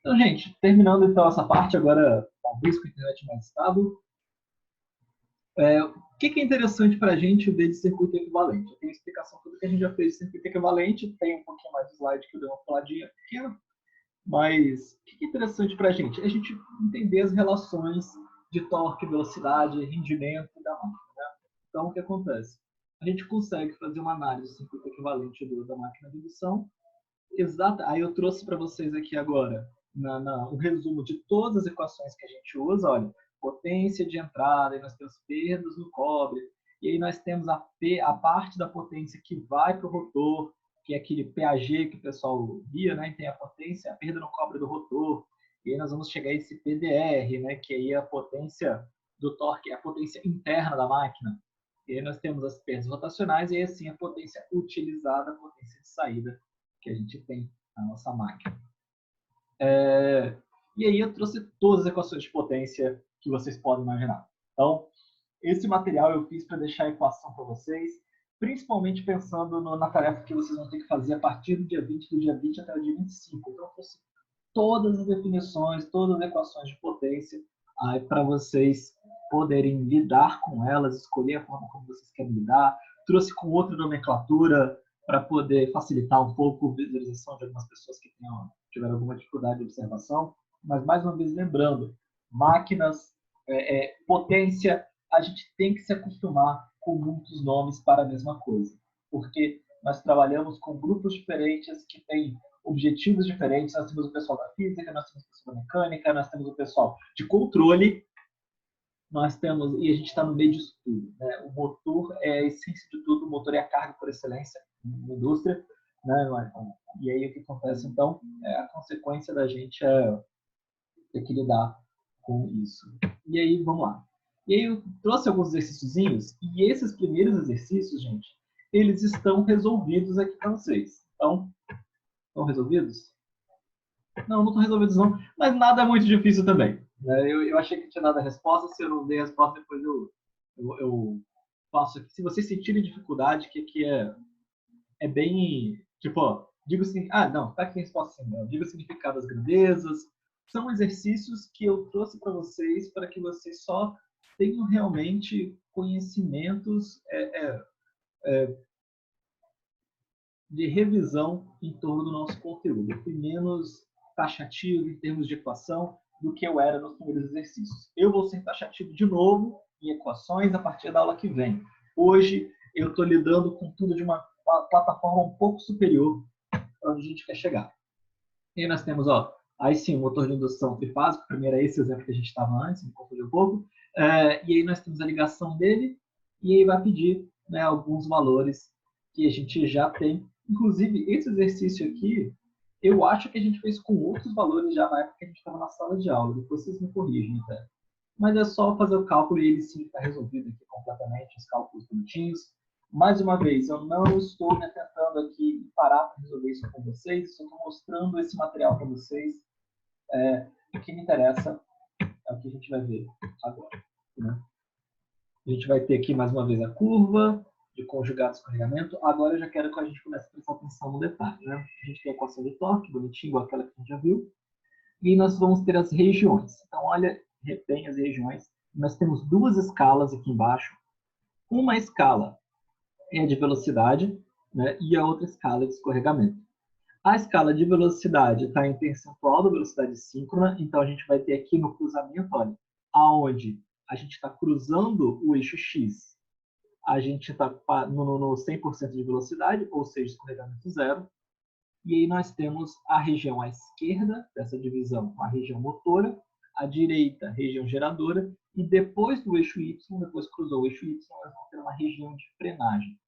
Então, gente, terminando então essa parte, agora talvez com a internet mais estável, o que é interessante para a gente ver de circuito equivalente? Eu tenho explicação tudo que a gente já fez de circuito equivalente, tem um pouquinho mais de slide que eu dei uma puladinha pequena, mas o que é interessante para a gente? É a gente entender as relações de torque, velocidade, rendimento da máquina. Né? Então, o que acontece? A gente consegue fazer uma análise do circuito equivalente da máquina de indução. Exato. Aí eu trouxe para vocês aqui agora o resumo de todas as equações que a gente usa. Olha, potência de entrada, aí nós temos perdas no cobre, e aí nós temos a parte da potência que vai para o rotor, que é aquele PAG que o pessoal via, né? E tem a potência, a perda no cobre do rotor, e aí nós vamos chegar a esse PDR, né? Que aí é a potência do torque, é a potência interna da máquina. E aí nós temos as perdas rotacionais e aí assim a potência utilizada, a potência de saída que a gente tem na nossa máquina. E aí eu trouxe todas as equações de potência que vocês podem imaginar. Então, esse material eu fiz para deixar a equação para vocês, principalmente pensando na tarefa que vocês vão ter que fazer a partir do dia 20 até o dia 25. Então, eu trouxe todas as definições, todas as equações de potência, para vocês poderem lidar com elas, escolher a forma como vocês querem lidar. Trouxe com outra nomenclatura para poder facilitar um pouco a visualização de algumas pessoas que tiveram alguma dificuldade de observação. Mas, mais uma vez, lembrando, máquinas, potência, a gente tem que se acostumar com muitos nomes para a mesma coisa. Porque nós trabalhamos com grupos diferentes que têm objetivos diferentes. Nós temos o pessoal da física, nós temos o pessoal da mecânica, nós temos o pessoal de controle, nós temos, e a gente está no meio disso tudo. Né? O motor é a essência de tudo, o motor é a carga por excelência na indústria. Né? E aí o que acontece, então, a consequência da gente ter que lidar com isso. E aí, vamos lá. E aí eu trouxe alguns exercíciozinhos, e esses primeiros exercícios, gente, eles estão resolvidos aqui para vocês. Então, estão resolvidos? Não estão resolvidos não, mas nada é muito difícil também. Né? Eu achei que tinha dado a resposta, se eu não dei a resposta, depois eu faço aqui. Se vocês sentirem dificuldade, que é bem, tipo, ó, digo assim, não, tá aqui a resposta assim, não. Digo o significado das grandezas. São exercícios que eu trouxe para vocês, para que vocês só tenham realmente conhecimentos de revisão em torno do nosso conteúdo. Eu fui menos taxativo em termos de equação do que eu era nos primeiros exercícios. Eu vou ser taxativo de novo em equações a partir da aula que vem. Hoje eu estou lidando com tudo de uma plataforma um pouco superior para onde a gente quer chegar. E nós temos, aí sim, o motor de indução trifásico, primeiro é esse exemplo que a gente estava antes, me confundi um pouco, e aí nós temos a ligação dele, e aí vai pedir, né, alguns valores que a gente já tem. Inclusive, esse exercício aqui, eu acho que a gente fez com outros valores já na época que a gente estava na sala de aula, depois vocês me corrigem até. Mas é só fazer o cálculo e ele sim está resolvido aqui completamente, os cálculos bonitinhos. Mais uma vez, eu não estou me tentando aqui parar para resolver isso com vocês, estou mostrando esse material para vocês. O que me interessa é o que a gente vai ver agora. Né? A gente vai ter aqui mais uma vez a curva de conjugado escorregamento. Agora eu já quero que a gente comece a prestar atenção no detalhe. Né? A gente tem a equação de torque, bonitinho, igual aquela que a gente já viu. E nós vamos ter as regiões. Então, olha bem as regiões. Nós temos duas escalas aqui embaixo. Uma escala é de velocidade, né, e a outra escala é de escorregamento. A escala de velocidade está em percentual da velocidade síncrona, então a gente vai ter aqui no cruzamento, olha, aonde a gente está cruzando o eixo X, a gente está no 100% de velocidade, ou seja, escorregamento zero, e aí nós temos a região à esquerda dessa divisão, a região motora, à direita, a região geradora, e depois do eixo Y, depois cruzou o eixo Y, nós vamos ter uma região de frenagem.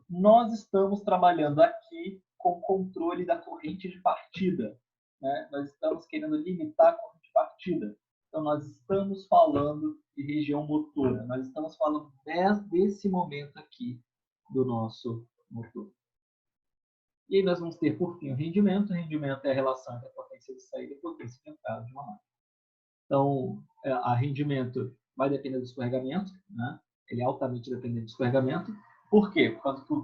Nós estamos trabalhando aqui com o controle da corrente de partida. Né? Nós estamos querendo limitar a corrente de partida. Então, nós estamos falando de região motora. Nós estamos falando desse momento aqui do nosso motor. E aí nós vamos ter, por fim, o rendimento. O rendimento é a relação entre a potência de saída e a potência de entrada de uma máquina. Então, a rendimento vai depender do escorregamento. Né? Ele é altamente dependente do escorregamento. Por quê? Por causa que o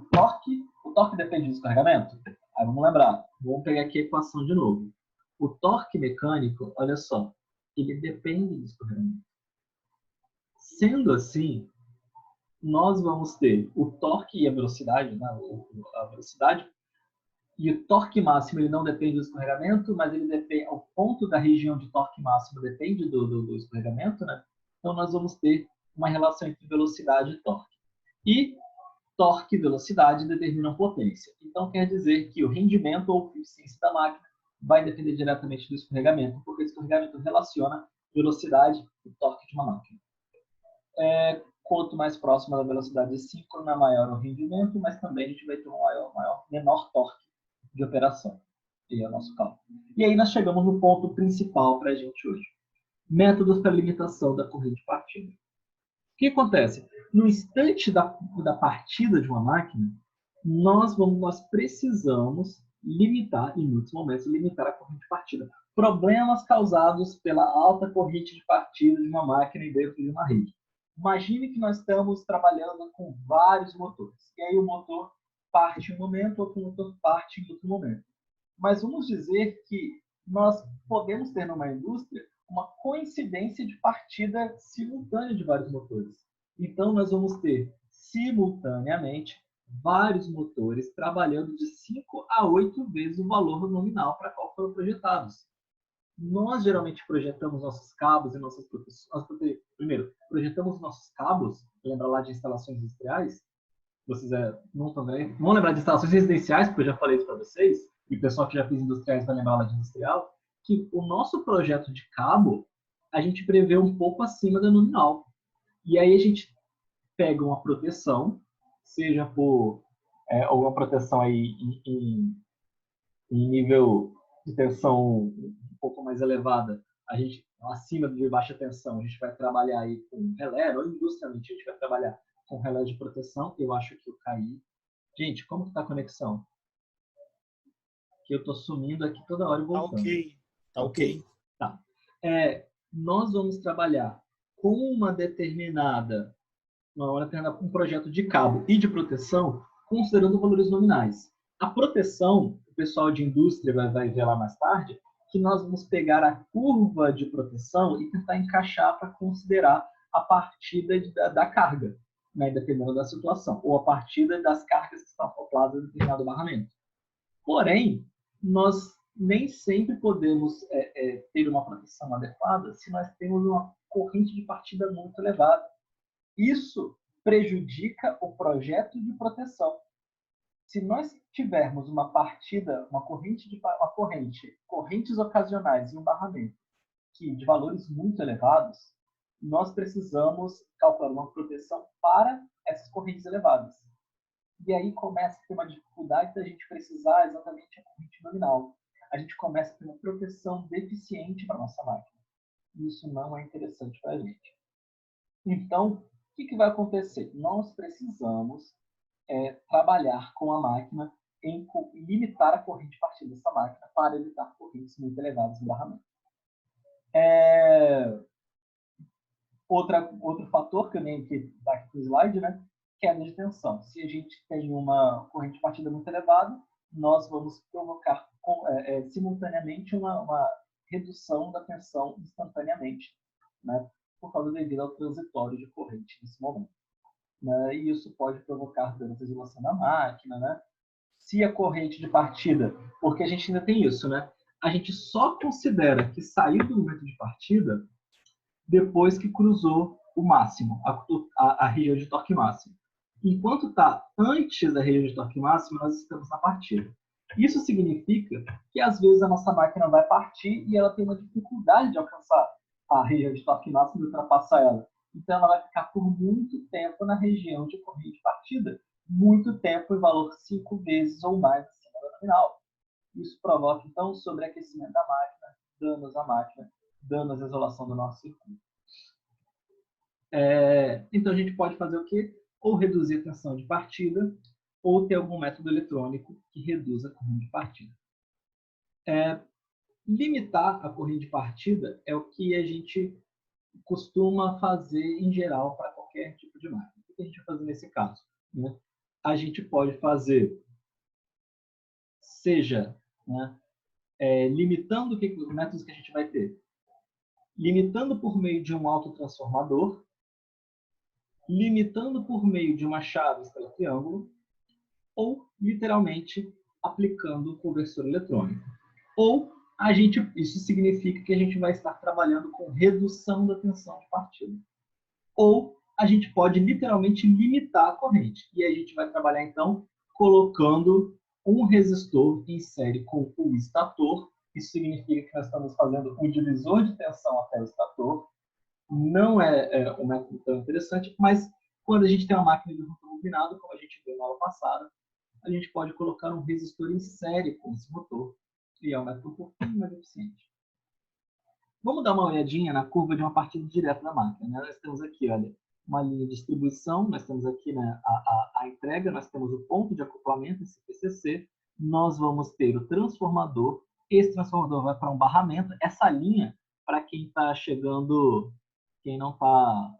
torque depende do escorregamento. Aí vamos lembrar. Vamos pegar aqui a equação de novo. O torque mecânico, olha só, ele depende do escorregamento. Sendo assim, nós vamos ter o torque e a velocidade, né? A velocidade, e o torque máximo ele não depende do escorregamento, mas ele depende, o ponto da região de torque máximo depende do escorregamento, né? Então nós vamos ter uma relação entre velocidade e torque. E torque e velocidade determinam potência. Então quer dizer que o rendimento ou eficiência da máquina vai depender diretamente do escorregamento, porque o escorregamento relaciona velocidade e torque de uma máquina. Quanto mais próxima da velocidade síncrona, maior o rendimento, mas também a gente vai ter um menor torque de operação. E é o nosso cálculo. E aí nós chegamos no ponto principal para a gente hoje. Métodos para limitação da corrente de partida. O que acontece? No instante da partida de uma máquina, nós precisamos limitar, em muitos momentos, limitar a corrente de partida. Problemas causados pela alta corrente de partida de uma máquina dentro de uma rede. Imagine que nós estamos trabalhando com vários motores. E aí o motor parte em um momento, outro motor parte em outro momento. Mas vamos dizer que nós podemos ter numa indústria uma coincidência de partida simultânea de vários motores. Então, nós vamos ter, simultaneamente, vários motores trabalhando de 5 a 8 vezes o valor nominal para qual foram projetados. Nós, geralmente, projetamos nossos cabos e nossas proteções. Primeiro, projetamos nossos cabos, lembra lá de instalações industriais? Vocês não vão lembrar de instalações residenciais, porque eu já falei isso para vocês, e o pessoal que já fez industriais vai lembrar lá de industrial, que o nosso projeto de cabo, a gente prevê um pouco acima da nominal. E aí a gente pega uma proteção, seja por alguma proteção aí em nível de tensão um pouco mais elevada, a gente, acima de baixa tensão, a gente vai trabalhar aí com relé, ou industrialmente a gente vai trabalhar com relé de proteção. Eu acho que eu caí. Gente, como que tá a conexão? Que eu tô sumindo aqui toda hora e Tá voltando. ok. Tá ok. Tá. Nós vamos trabalhar com uma determinada um projeto de cabo e de proteção, considerando valores nominais. A proteção, o pessoal de indústria vai ver lá mais tarde, que nós vamos pegar a curva de proteção e tentar encaixar para considerar a partida da carga, né, dependendo da situação, ou a partida das cargas que estão acopladas a determinado barramento. Porém, nós nem sempre podemos ter uma proteção adequada se nós temos uma corrente de partida muito elevada. Isso prejudica o projeto de proteção. Se nós tivermos uma partida, correntes ocasionais e um barramento de valores muito elevados, nós precisamos calcular uma proteção para essas correntes elevadas. E aí começa a ter uma dificuldade da gente precisar exatamente a corrente nominal. A gente começa a ter uma proteção deficiente para a nossa máquina. Isso não é interessante para a gente. Então, o que vai acontecer? Nós precisamos trabalhar com a máquina em limitar a corrente de partida dessa máquina para evitar correntes muito elevadas no barramento. Outro fator que eu nem dá aqui no slide, né? Queda de tensão. Se a gente tem uma corrente de partida muito elevada, nós vamos provocar simultaneamente uma redução da tensão instantaneamente, né? Por causa devido ao transitório de corrente nesse momento. Né? E isso pode provocar danos à isolação da máquina, né? Se a corrente de partida, porque a gente ainda tem isso, né? A gente só considera que saiu do momento de partida depois que cruzou o máximo, a região de torque máximo. Enquanto está antes da região de torque máximo, nós estamos na partida. Isso significa que, às vezes, a nossa máquina vai partir e ela tem uma dificuldade de alcançar a região de torque máximo e ultrapassar ela. Então, ela vai ficar por muito tempo na região de corrente de partida. Muito tempo em valor 5 vezes ou mais acima da nominal. Isso provoca, então, sobreaquecimento da máquina, danos à máquina, danos à isolação do nosso circuito. Então, a gente pode fazer o quê? Ou reduzir a tensão de partida, ou ter algum método eletrônico que reduza a corrente de partida. Limitar a corrente de partida é o que a gente costuma fazer em geral para qualquer tipo de máquina. O que a gente vai fazer nesse caso? Né? A gente pode fazer, seja, né, limitando os métodos que a gente vai ter. Limitando por meio de um autotransformador, limitando por meio de uma chave escala-triângulo, ou, literalmente, aplicando o conversor eletrônico. Ou, isso significa que a gente vai estar trabalhando com redução da tensão de partida. Ou, a gente pode, literalmente, limitar a corrente. E aí a gente vai trabalhar, então, colocando um resistor em série com o estator. Isso significa que nós estamos fazendo um divisor de tensão até o estator. Não é um método tão interessante, mas quando a gente tem uma máquina de rotor bobinado, como a gente viu na aula passada, a gente pode colocar um resistor em série com esse motor, e é um método um pouquinho mais eficiente. Vamos dar uma olhadinha na curva de uma partida direta da máquina. Né? Nós temos aqui, olha, uma linha de distribuição, nós temos aqui, né, a entrega, nós temos o ponto de acoplamento, esse PCC, nós vamos ter o transformador, esse transformador vai para um barramento. Essa linha, para quem está chegando, quem não está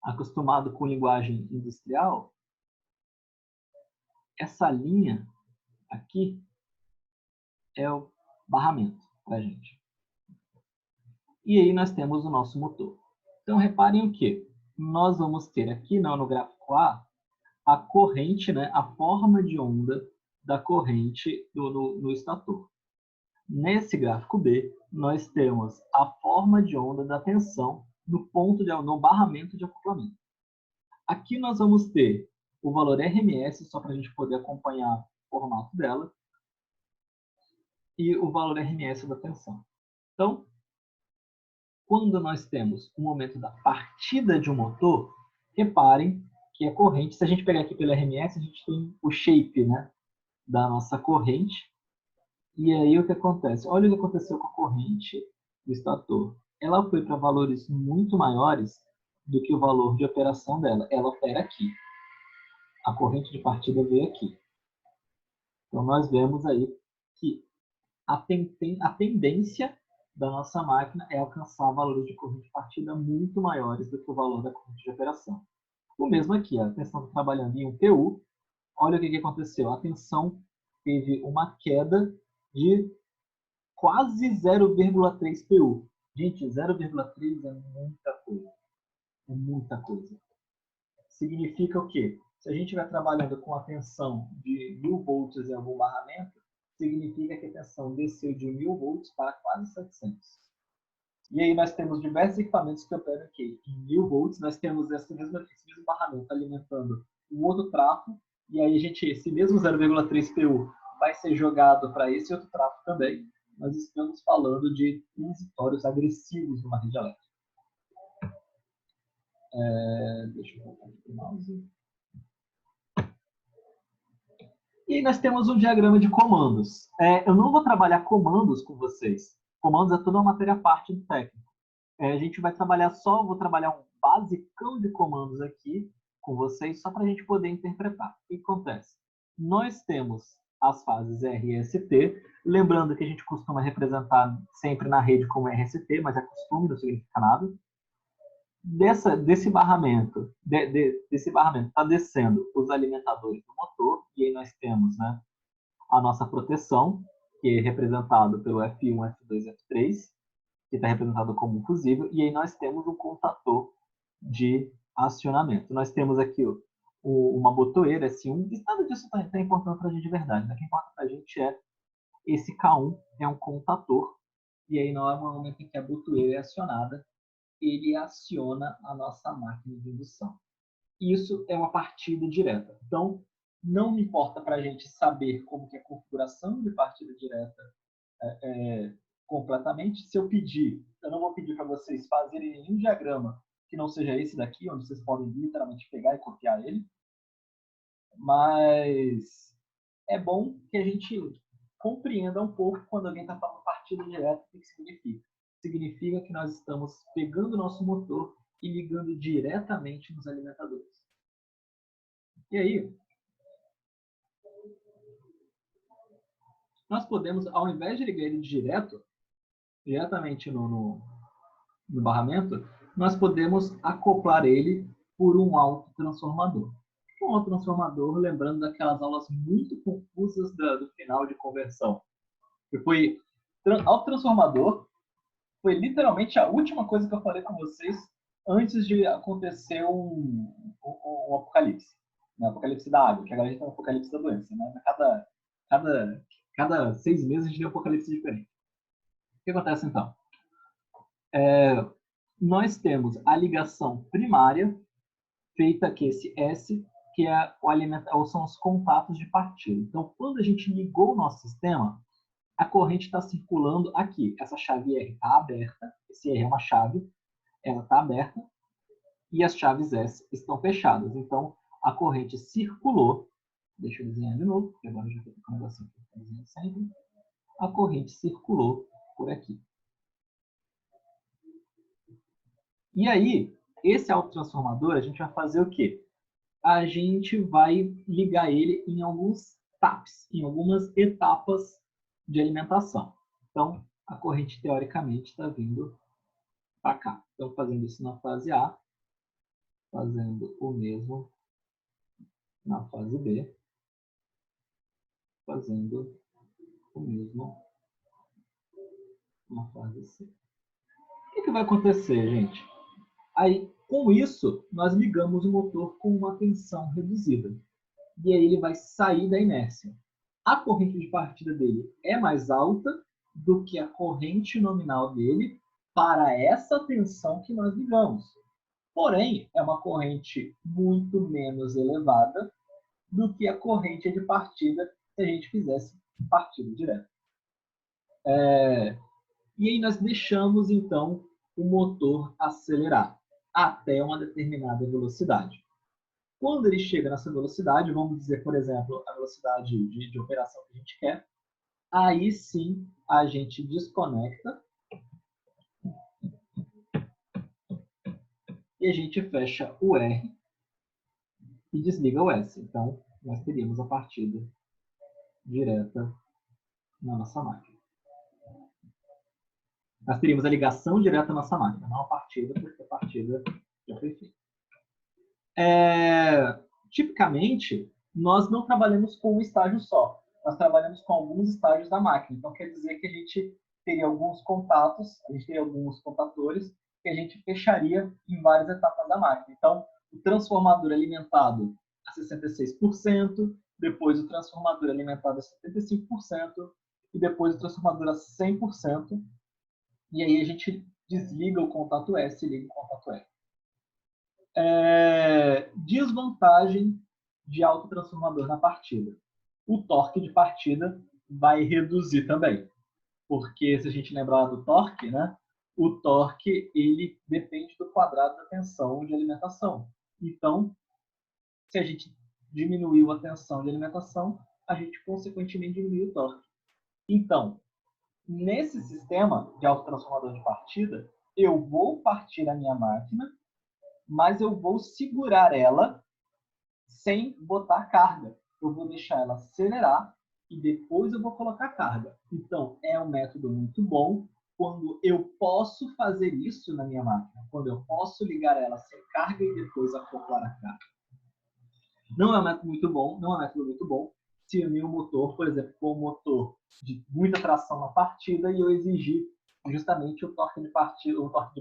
acostumado com linguagem industrial, essa linha aqui é o barramento para a gente. E aí nós temos o nosso motor. Então, reparem o que? Nós vamos ter aqui no gráfico A corrente, né, a forma de onda da corrente no estator. Nesse gráfico B, nós temos a forma de onda da tensão no barramento de acoplamento. Aqui nós vamos ter o valor RMS, só para a gente poder acompanhar o formato dela, e o valor RMS da tensão. Então, quando nós temos o momento da partida de um motor, reparem que a corrente, se a gente pegar aqui pelo RMS, a gente tem o shape, né, da nossa corrente. E aí o que acontece? Olha o que aconteceu com a corrente do estator. Ela foi para valores muito maiores do que o valor de operação dela. Ela opera aqui. A corrente de partida veio aqui. Então nós vemos aí que a tendência da nossa máquina é alcançar valores de corrente de partida muito maiores do que o valor da corrente de operação. O mesmo aqui, a tensão está trabalhando em um PU. Olha o que aconteceu. A tensão teve uma queda de quase 0,3 PU. Gente, 0,3 é muita coisa. É muita coisa. Significa o quê? Se a gente estiver trabalhando com a tensão de 1000 volts em algum barramento, significa que a tensão desceu de 1000 volts para quase 700. E aí nós temos diversos equipamentos que operam aqui. Em 1000 volts, nós temos esse mesmo barramento alimentando um outro trafo, e aí esse mesmo 0,3 PU vai ser jogado para esse outro trafo também. Nós estamos falando de transitórios agressivos numa rede elétrica. Deixa eu voltar aqui para o mouse. E nós temos um diagrama de comandos. Eu não vou trabalhar comandos com vocês. Comandos é toda uma matéria à parte do técnico. A gente vai trabalhar vou trabalhar um basicão de comandos aqui com vocês, só para a gente poder interpretar. O que acontece? Nós temos as fases R e ST, lembrando que a gente costuma representar sempre na rede como RST, mas é costume, não significa nada. Desse barramento está descendo os alimentadores do motor, e aí nós temos, né, a nossa proteção, que é representado pelo F1, F2, F3, que está representado como um fusível, e aí nós temos um contator de acionamento. Nós temos aqui uma botoeira S1, e nada disso está importando para a gente de verdade. O que importa para a gente é esse K1, é um contator, e aí no momento em que a botoeira é acionada, ele aciona a nossa máquina de indução. Isso é uma partida direta. Então, não me importa para a gente saber como que é a configuração de partida direta completamente. Se eu pedir, eu não vou pedir para vocês fazerem nenhum diagrama que não seja esse daqui, onde vocês podem literalmente pegar e copiar ele. Mas é bom que a gente compreenda um pouco quando alguém está falando partida direta, o que significa. Significa que nós estamos pegando o nosso motor e ligando diretamente nos alimentadores. E aí, nós podemos, ao invés de ligar ele diretamente no barramento, nós podemos acoplar ele por um autotransformador. Um autotransformador, lembrando daquelas aulas muito confusas do final de conversão. Que foi Autotransformador foi literalmente a última coisa que eu falei com vocês antes de acontecer um apocalipse. O apocalipse da água, que agora a gente tem um apocalipse da doença. Né? Cada 6 meses a gente tem um apocalipse diferente. O que acontece então? Nós temos a ligação primária, feita aqui, esse S, que é são os contatos de partida. Então, quando a gente ligou o nosso sistema, a corrente está circulando aqui. Essa chave R está aberta, esse R é uma chave, ela está aberta, e as chaves S estão fechadas. Então, a corrente circulou, deixa eu desenhar de novo, porque agora eu já estou com o negócio aqui, sempre. A corrente circulou por aqui. E aí, esse autotransformador, a gente vai fazer o quê? A gente vai ligar ele em alguns taps, em algumas etapas de alimentação. Então, a corrente, teoricamente, está vindo para cá. Então, fazendo isso na fase A, fazendo o mesmo na fase B, fazendo o mesmo na fase C. O que vai acontecer, gente? Aí, com isso, nós ligamos o motor com uma tensão reduzida. E aí ele vai sair da inércia. A corrente de partida dele é mais alta do que a corrente nominal dele para essa tensão que nós ligamos. Porém, é uma corrente muito menos elevada do que a corrente de partida se a gente fizesse partida direta. E aí nós deixamos, então, o motor acelerar até uma determinada velocidade. Quando ele chega nessa velocidade, vamos dizer, por exemplo, a velocidade de operação que a gente quer, aí sim a gente desconecta e a gente fecha o R e desliga o S. Então, nós teríamos a partida direta na nossa máquina. Nós teríamos a ligação direta na nossa máquina, não a partida, porque a partida já foi feita. Tipicamente, nós não trabalhamos com um estágio só. Nós trabalhamos com alguns estágios da máquina. Então, quer dizer que a gente teria alguns contatos, a gente teria alguns contatores que a gente fecharia em várias etapas da máquina. Então, o transformador alimentado a 66%, depois o transformador alimentado a 75%, e depois o transformador a 100%. E aí a gente desliga o contato S e liga o contato R. Desvantagem de autotransformador na partida. O torque de partida vai reduzir também. Porque se a gente lembrar do torque, né, o torque ele depende do quadrado da tensão de alimentação. Então, se a gente diminuiu a tensão de alimentação, a gente consequentemente diminuiu o torque. Então, nesse sistema de autotransformador de partida, eu vou partir a minha máquina, mas eu vou segurar ela sem botar carga. Eu vou deixar ela acelerar e depois eu vou colocar carga. Então, é um método muito bom quando eu posso fazer isso na minha máquina, quando eu posso ligar ela sem carga e depois acoplar a carga. Não é um método muito bom, não é um método muito bom se o meu motor, por exemplo, for um motor de muita tração na partida e eu exigir justamente o torque de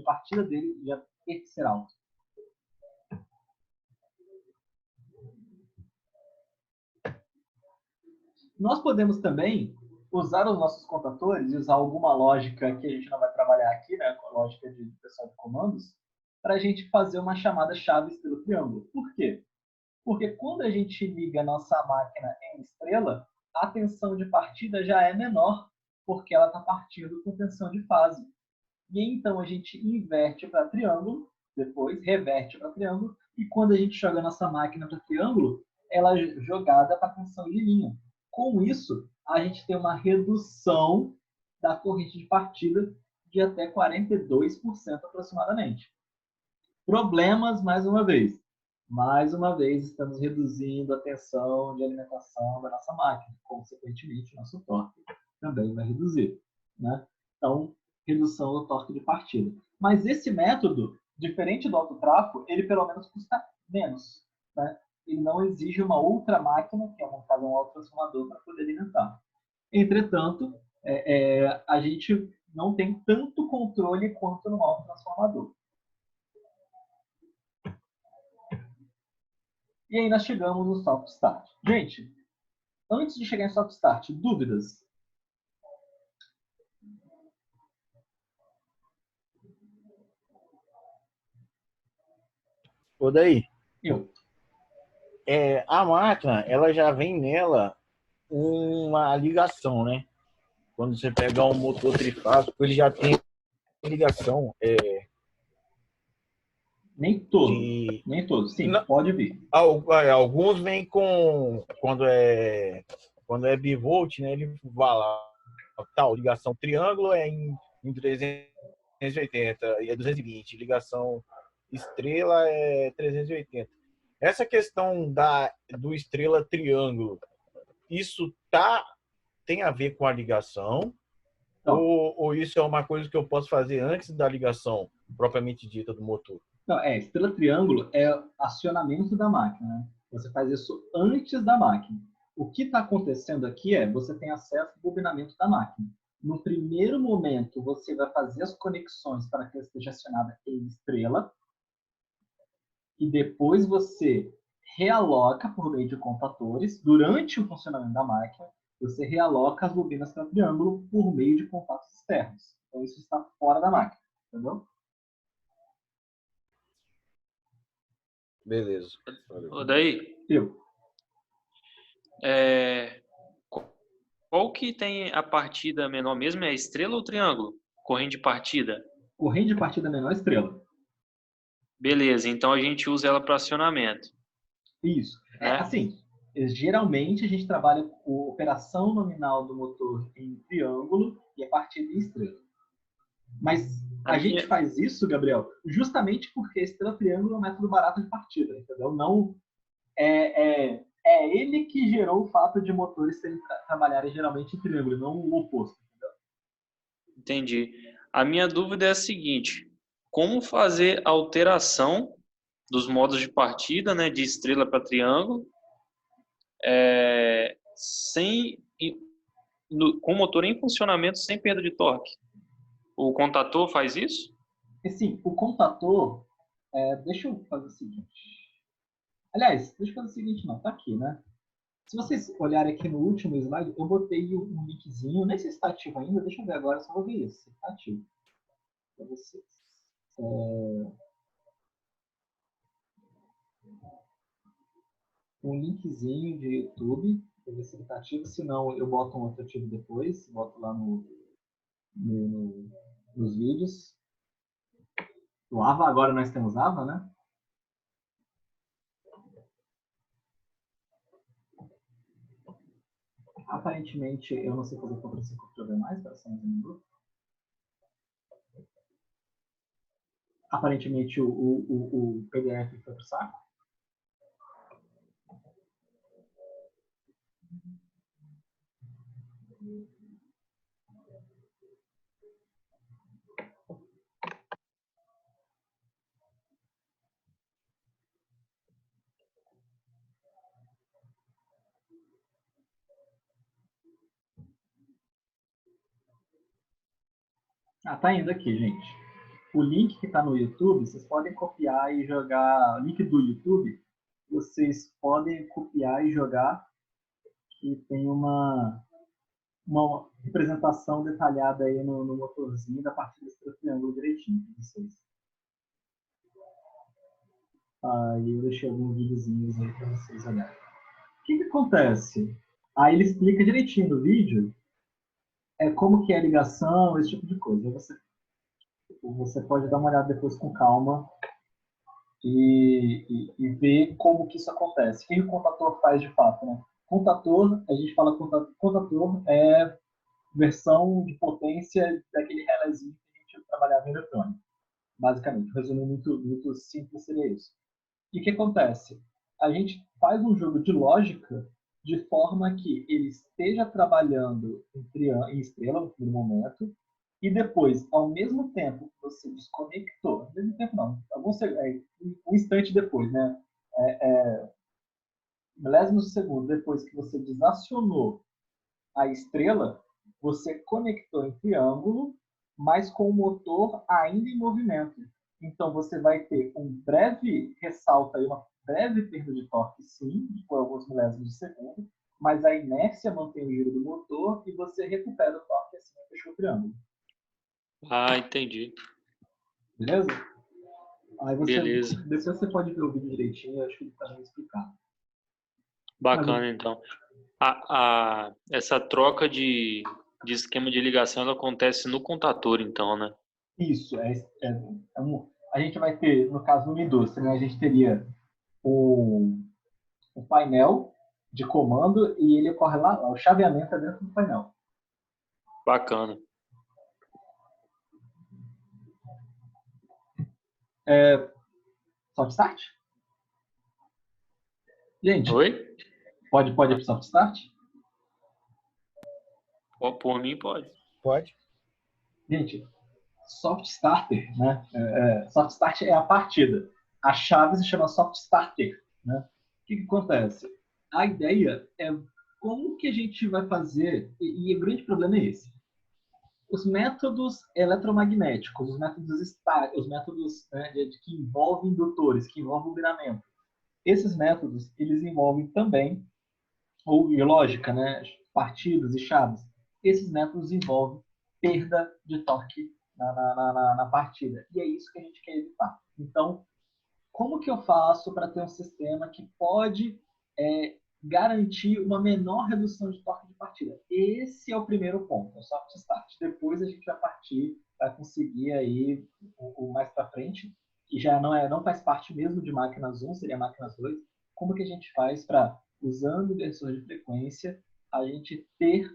partida dele já ter que ser alto. Nós podemos também usar os nossos contatores e usar alguma lógica que a gente não vai trabalhar aqui, né, com a lógica de pessoal de comandos, para a gente fazer uma chamada chave estrela triângulo. Por quê? Porque quando a gente liga a nossa máquina em estrela, a tensão de partida já é menor, porque ela está partindo com tensão de fase. E então a gente inverte para triângulo, depois reverte para triângulo, e quando a gente joga a nossa máquina para triângulo, ela é jogada para tensão de linha. Com isso, a gente tem uma redução da corrente de partida de até 42% aproximadamente. Problemas, mais uma vez. Mais uma vez, estamos reduzindo a tensão de alimentação da nossa máquina. Consequentemente, nosso torque também vai reduzir. Né? Então, redução do torque de partida. Mas esse método, diferente do autotrafo, ele pelo menos custa menos. Né? Ele não exige uma outra máquina, que é no caso um autotransformador, para poder alimentar. Entretanto, a gente não tem tanto controle quanto no autotransformador. E aí nós chegamos no Soft Start. Gente, antes de chegar em Soft Start, dúvidas? Ô, daí, Eu. a máquina, ela já vem nela uma ligação, né? Quando você pegar um motor trifásico, ele já tem ligação Nem todos. de... Nem todos. Sim, Não, pode vir. alguns vêm com... Quando é bivolt, né? Ele vai lá, tal, ligação triângulo é em 380 e é 220. Ligação estrela é 380. Essa questão do estrela triângulo, isso tem a ver com a ligação? Então, Ou isso é uma coisa que eu posso fazer antes da ligação propriamente dita do motor? não, estrela triângulo é acionamento da máquina, né? Você faz isso antes da máquina. O que está acontecendo aqui você tem acesso ao bobinamento da máquina. No primeiro momento, você vai fazer as conexões para que ela esteja acionada em estrela, e depois você realoca por meio de contatores, durante o funcionamento da máquina, você realoca as bobinas para triângulo por meio de contatos externos. Então, isso está fora da máquina, entendeu? Beleza. Ô, daí, Eu. qual que tem a partida menor mesmo? É estrela ou triângulo? Corrente de partida. Corrente de partida menor estrela. Beleza, então a gente usa ela para acionamento. Isso. Né? Assim, geralmente a gente trabalha com operação nominal do motor em triângulo e a partida em estrela. Mas a gente faz isso, Gabriel, justamente porque a estrela triângulo é um método barato de partida, entendeu? Não é ele que gerou o fato de motores trabalharem geralmente em triângulo, não o oposto. Entendeu? Entendi. A minha dúvida é a seguinte: como fazer a alteração dos modos de partida, né, de estrela para triângulo, com o motor em funcionamento sem perda de torque? O contator faz isso? E sim, o contator, deixa eu fazer o seguinte. Aliás, deixa eu fazer o seguinte, não, tá aqui, né? Se vocês olharem aqui no último slide, eu botei um linkzinho, nem sei se está ativo ainda, deixa eu ver agora, só vou ver isso, se está ativo para vocês. Um linkzinho de YouTube, para ver se ele está ativo, se não eu boto um outro ativo depois, boto lá nos vídeos. O Ava, agora nós temos Ava, né? Aparentemente, eu não sei fazer contra 5 mais, para ser um minuto. Aparentemente, o PDF foi pro saco. Tá indo aqui, gente. O link que está no YouTube, vocês podem copiar e jogar. O link do YouTube, vocês podem copiar e jogar, que tem uma representação detalhada aí no motorzinho da partida desse triângulo direitinho para vocês. Aí eu deixei alguns videozinhos aí para vocês olharem. O que acontece? Aí ele explica direitinho no vídeo como que é a ligação, esse tipo de coisa. Você pode dar uma olhada depois com calma e ver como que isso acontece. O que o contator faz de fato, né? Contator, a gente fala contator é versão de potência daquele relézinho que a gente trabalhava em eletrônica. Basicamente, resumindo muito simples, seria isso. E o que acontece? A gente faz um jogo de lógica de forma que ele esteja trabalhando em estrela no primeiro momento, e depois, ao mesmo tempo que você desconectou, ao mesmo tempo não, um instante depois, né? Milésimos de segundo depois que você desacionou a estrela, você conectou em triângulo, mas com o motor ainda em movimento. Então, você vai ter um breve ressalto, aí, uma breve perda de torque, sim, por alguns milésimos de segundo, mas a inércia mantém o giro do motor e você recupera o torque assim que fechou o triângulo. Ah, entendi. Beleza? Aí Beleza. depois você pode ver o vídeo direitinho, eu acho que ele está bem explicado. Bacana, então. Essa troca de esquema de ligação ela acontece no contator, então, né? Isso, a gente vai ter, no caso do indústria, né, a gente teria o painel de comando e ele ocorre lá, o chaveamento é dentro do painel. Bacana. Soft start? Gente, Oi? pode ir para soft start? Por mim, pode. Pode. Gente, soft starter, né? Soft start é a partida. A chave se chama soft starter, né? O que acontece? A ideia é como que a gente vai fazer, e o grande problema é esse. Os métodos eletromagnéticos, os métodos né, que envolvem indutores, que envolvem bobinamento, esses métodos, eles envolvem também, ou lógica, né, partidas e chaves. Esses métodos envolvem perda de torque na partida. E é isso que a gente quer evitar. Então, como que eu faço para ter um sistema que pode garantir uma menor redução de torque de partida? Esse é o primeiro ponto, o soft start. Depois a gente vai partir para conseguir aí o mais para frente, que já não faz parte mesmo de máquinas 1, seria máquinas 2. Como que a gente faz para, usando inversor de frequência, a gente ter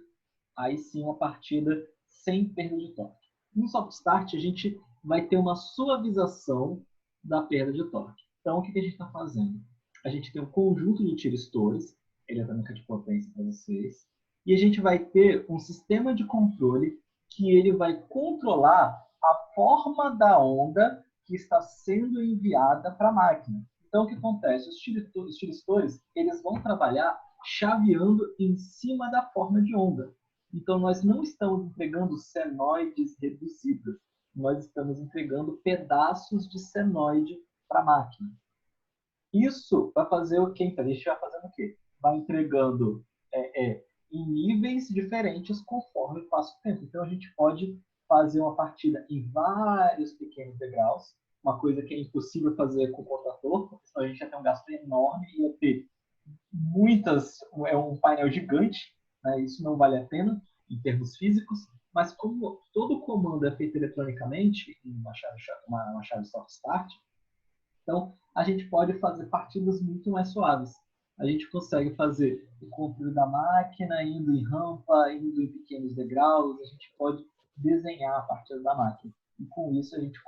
aí sim uma partida sem perda de torque? No soft start, a gente vai ter uma suavização da perda de torque. Então, o que a gente está fazendo? A gente tem um conjunto de tiristores, eletrônica de potência para vocês, e a gente vai ter um sistema de controle que ele vai controlar a forma da onda que está sendo enviada para a máquina. Então, o que acontece? Os tiristores eles vão trabalhar chaveando em cima da forma de onda. Então, nós não estamos entregando senoides reduzidas, nós estamos entregando pedaços de senoide para a máquina. Isso vai fazer o quê? Então, a gente vai fazendo o quê? Vai entregando em níveis diferentes conforme passa o tempo. Então, a gente pode fazer uma partida em vários pequenos degraus, uma coisa que é impossível fazer com o contator, porque senão a gente ia ter um gasto enorme e ia ter um painel gigante, né? Isso não vale a pena em termos físicos, mas como todo comando é feito eletronicamente, em uma chave soft start, então a gente pode fazer partidas muito mais suaves. A gente consegue fazer o controle da máquina indo em rampa, indo em pequenos degraus, a gente pode desenhar a partida da máquina. E com isso a gente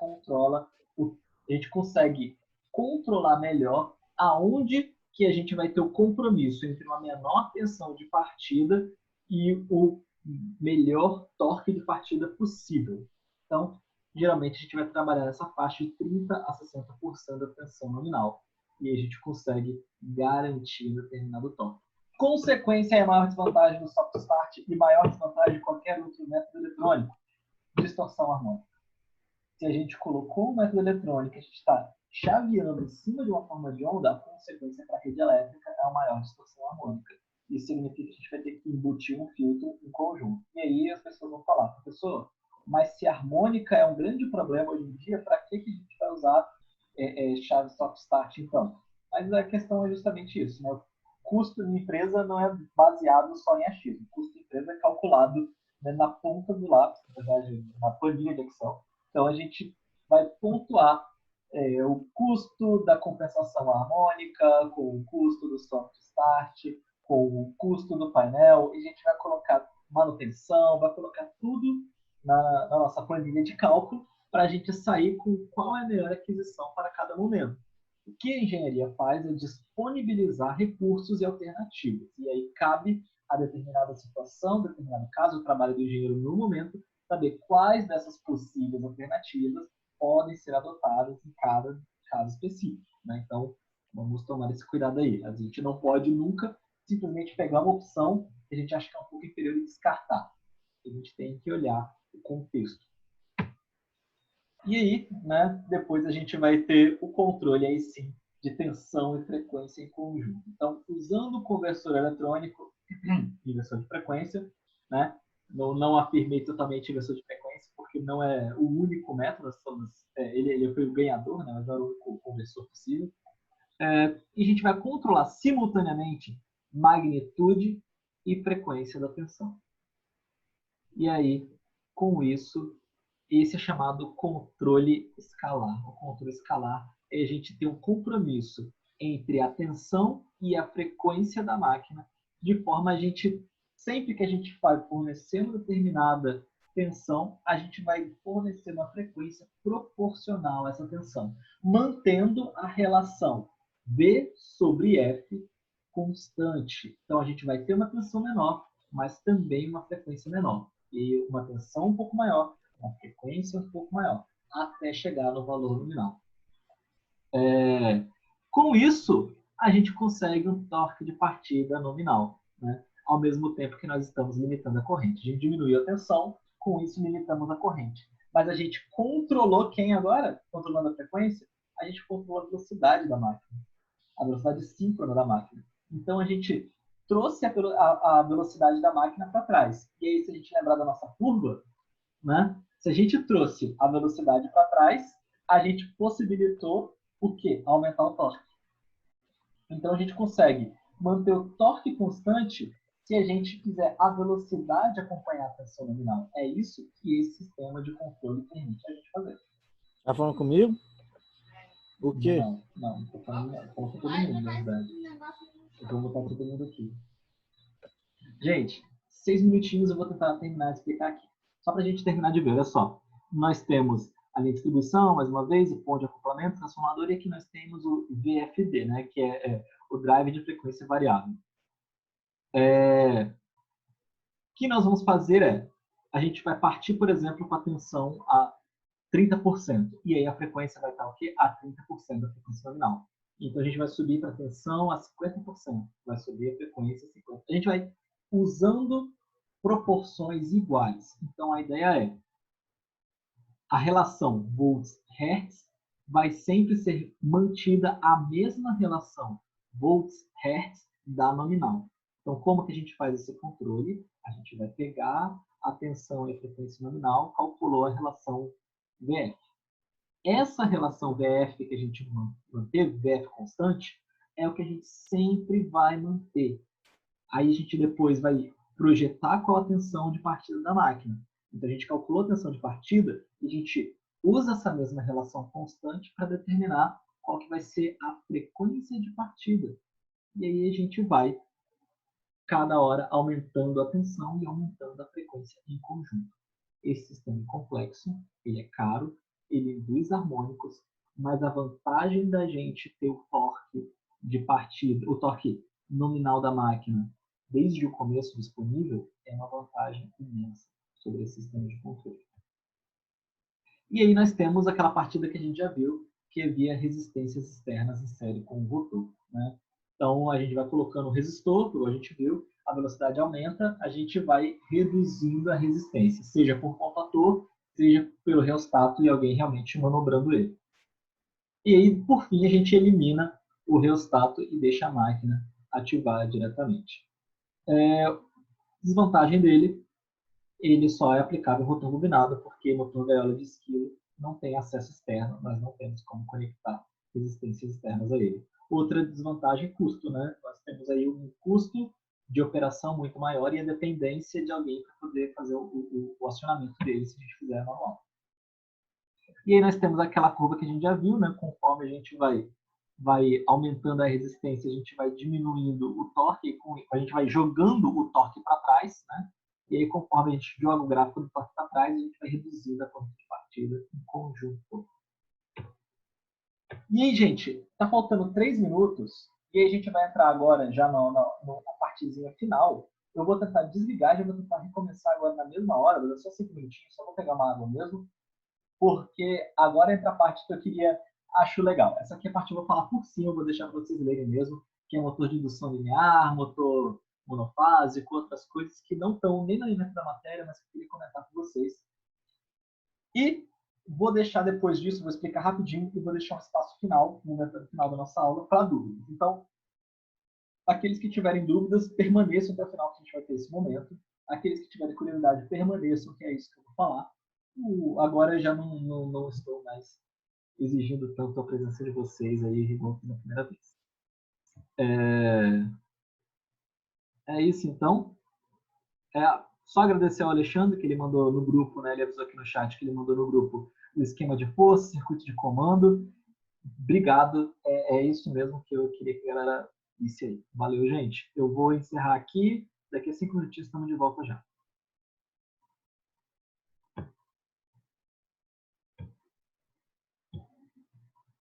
a gente consegue controlar melhor aonde que a gente vai ter o compromisso entre uma menor tensão de partida e o melhor torque de partida possível. Então, geralmente a gente vai trabalhar nessa faixa de 30% a 60% da tensão nominal. E a gente consegue garantir determinado torque. Consequência é a maior desvantagem do soft start e maior desvantagem de qualquer outro método eletrônico: distorção harmônica. Se a gente colocou um método eletrônico, a gente está chaveando em cima de uma forma de onda, a consequência para a rede elétrica é a maior distorção harmônica. Isso significa que a gente vai ter que embutir um filtro em conjunto. E aí as pessoas vão falar: professor, mas se a harmônica é um grande problema hoje em dia, para que a gente vai usar chave soft start então? Mas a questão é justamente isso, né? O custo de empresa não é baseado só em achismo. O custo de empresa é calculado, né, na ponta do lápis, na verdade, na planilha de Excel. Então, a gente vai pontuar o custo da compensação harmônica, com o custo do soft start, com o custo do painel, e a gente vai colocar manutenção, vai colocar tudo na nossa planilha de cálculo para a gente sair com qual é a melhor aquisição para cada momento. O que a engenharia faz é disponibilizar recursos e alternativas. E aí cabe a determinada situação, determinado caso, o trabalho do engenheiro no momento, saber quais dessas possíveis alternativas podem ser adotadas em cada caso específico, né? Então, vamos tomar esse cuidado aí. A gente não pode nunca simplesmente pegar uma opção que a gente acha que é um pouco inferior e descartar. A gente tem que olhar o contexto. E aí, né, depois a gente vai ter o controle aí sim de tensão e frequência em conjunto. Então, usando o conversor eletrônico, inversor de frequência, né, não afirmei totalmente inversor de frequência, porque não é o único método, ele foi o ganhador, né, mas não era o único conversor possível. E a gente vai controlar simultaneamente magnitude e frequência da tensão. E aí, com isso, esse é chamado controle escalar. O controle escalar é a gente ter um compromisso entre a tensão e a frequência da máquina, de forma a gente, sempre que a gente vai fornecer uma determinada tensão, a gente vai fornecer uma frequência proporcional a essa tensão, mantendo a relação V sobre F constante. Então, a gente vai ter uma tensão menor, mas também uma frequência menor. E uma tensão um pouco maior, uma frequência um pouco maior, até chegar no valor nominal. Com isso, a gente consegue um torque de partida nominal, né? Ao mesmo tempo que nós estamos limitando a corrente. A gente diminuiu a tensão, com isso limitamos a corrente. Mas a gente controlou quem agora? Controlando a frequência? A gente controlou a velocidade da máquina, a velocidade síncrona da máquina. Então, a gente trouxe a velocidade da máquina para trás. E aí, se a gente lembrar da nossa curva, né? Se a gente trouxe a velocidade para trás, a gente possibilitou o quê? Aumentar o torque. Então, a gente consegue manter o torque constante se a gente fizer a velocidade acompanhar a tensão nominal. É isso que esse sistema de controle permite a gente fazer. Tá falando comigo? O quê? Não tô falando com todo mundo, na verdade. Eu vou botar todo mundo aqui. Gente, 6 minutinhos eu vou tentar terminar de explicar aqui. Só para a gente terminar de ver, olha só. Nós temos a linha de distribuição, mais uma vez, o ponto de acoplamento, transformador, e aqui nós temos o VFD, né, que é o drive de frequência variável. O que nós vamos fazer a gente vai partir, por exemplo, com a tensão a 30%. E aí a frequência vai estar o quê? A 30% da frequência nominal. Então a gente vai subir para a tensão a 50%. Vai subir a frequência a 50%. A gente vai usando proporções iguais. Então a ideia é a relação volts-hertz vai sempre ser mantida a mesma relação volts-hertz da nominal. Então, como que a gente faz esse controle? A gente vai pegar a tensão e a frequência nominal, calculou a relação VF. Essa relação VF que a gente manteve, VF constante, é o que a gente sempre vai manter. Aí a gente depois vai projetar qual a tensão de partida da máquina. Então a gente calculou a tensão de partida e a gente usa essa mesma relação constante para determinar qual que vai ser a frequência de partida. E aí a gente vai, cada hora, aumentando a tensão e aumentando a frequência em conjunto. Esse sistema é complexo, ele é caro, ele induz harmônicos, mas a vantagem da gente ter o torque de partida, o torque nominal da máquina desde o começo disponível, é uma vantagem imensa sobre esse sistema de controle. E aí nós temos aquela partida que a gente já viu, que é via resistências externas em série com o rotor, né? Então a gente vai colocando o resistor, como a gente viu, a velocidade aumenta, a gente vai reduzindo a resistência, seja por contator, seja pelo reostato e alguém realmente manobrando ele. E aí, por fim, a gente elimina o reostato e deixa a máquina ativar diretamente. Desvantagem dele, ele só é aplicável em rotor bobinado, porque motor gaiola de esquilo não tem acesso externo, nós não temos como conectar resistências externas a ele. Outra desvantagem é custo, né? Nós temos aí um custo de operação muito maior e a dependência de alguém para poder fazer o acionamento dele se a gente fizer manual. E aí nós temos aquela curva que a gente já viu, né? Conforme a gente vai aumentando a resistência, a gente vai diminuindo o torque, a gente vai jogando o torque para trás, né? E aí, conforme a gente joga o gráfico do torque para trás, a gente vai reduzindo a corrente de partida em conjunto. E aí, gente, tá faltando 3 minutos, e aí a gente vai entrar agora já na partezinha final. Eu vou tentar desligar, já vou tentar recomeçar agora na mesma hora, mas é só 5 minutinhos, só vou pegar uma água mesmo, porque agora entra a parte que eu acho legal. Essa aqui é a parte que eu vou falar por cima, eu vou deixar para vocês lerem mesmo, que é motor de indução linear, motor monofásico, outras coisas que não estão nem na linha da matéria, mas que eu queria comentar com vocês. E vou deixar depois disso, vou explicar rapidinho e vou deixar um espaço final, no momento final da nossa aula, para dúvidas. Então, aqueles que tiverem dúvidas, permaneçam até o final, que a gente vai ter esse momento. Aqueles que tiverem curiosidade, permaneçam, que é isso que eu vou falar. Agora eu já não estou mais exigindo tanto a presença de vocês aí, igual na primeira vez. É isso, então. Só agradecer ao Alexandre, que ele mandou no grupo, né? Ele avisou aqui no chat que ele mandou no grupo o esquema de força, circuito de comando. Obrigado. É isso mesmo que eu queria que a galera visse aí. Valeu, gente. Eu vou encerrar aqui. Daqui a 5 minutinhos estamos de volta já.